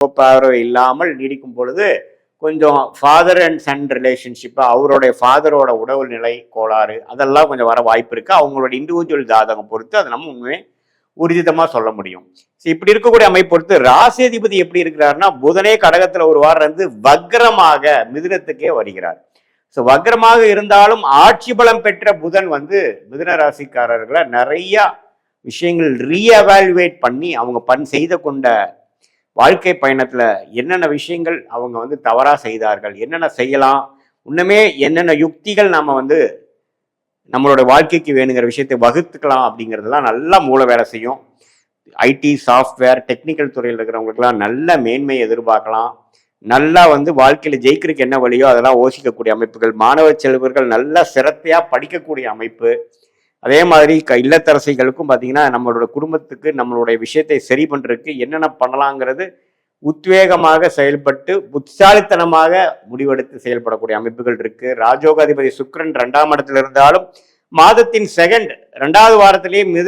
பார்வை இல்லாமல் நீடிக்கும் பொழுது கொஞ்சம் ஃபாதர் அண்ட் சன் ரிலேஷன்ஷிப்பு, அவருடைய ஃபாதரோட உடல் நிலை கோளாறு அதெல்லாம் கொஞ்சம் வர வாய்ப்பு இருக்குது. அவங்களோட இண்டிவிஜுவல் ஜாதகம் பொறுத்து அதை நம்ம உண்மையே ஊர்ஜிதமாக சொல்ல முடியும். இப்படி இருக்கக்கூடிய அமைப்பு பொறுத்து ராசிதிபதி எப்படி இருக்கிறாருன்னா, புதனே கடகத்தில் ஒரு வாரம் இருந்து வக்ரமாக மிதுனத்துக்கே வருகிறார். ஸோ வக்ரமாக இருந்தாலும் ஆட்சி பலம் பெற்ற புதன் மிதுன ராசிக்காரர்களை நிறைய விஷயங்கள் ரீஎவாலுவேட் பண்ணி அவங்க செய்த கொண்ட வாழ்க்கை பயணத்துல என்னென்ன விஷயங்கள் அவங்க தவறா செய்தார்கள், என்னென்ன செய்யலாம், இன்னுமே என்னென்ன யுக்திகள் நாம நம்மளோட வாழ்க்கைக்கு வேணுங்கிற விஷயத்தை வகுத்துக்கலாம் அப்படிங்கிறதுலாம் நல்லா மூளை வேலை செய்யும். ஐடி சாஃப்ட்வேர் டெக்னிக்கல் துறையில் இருக்கிறவங்களுக்குலாம் நல்ல மேன்மையை எதிர்பார்க்கலாம். நல்லா வாழ்க்கையில ஜெயிக்கிறதுக்கு என்ன வழியோ அதெல்லாம் யோசிக்கக்கூடிய அமைப்புகள், மாணவ செல்வர்கள் நல்லா சிரத்தையா படிக்கக்கூடிய அமைப்பு. அதே மாதிரி இல்லத்தரசிகளுக்கும் பார்த்தீங்கன்னா நம்மளோட குடும்பத்துக்கு நம்மளுடைய விஷயத்தை சரி பண்றதுக்கு என்னென்ன பண்ணலாங்கிறது உத்வேகமாக செயல்பட்டு புத்திசாலித்தனமாக முடிவெடுத்து செயல்படக்கூடிய அமைப்புகள் இருக்கு. ராஜோகாதிபதி சுக்கிரன் 2ஆம் இடத்துல இருந்தாலும் மாதத்தின் 2வது வாரத்திலேயே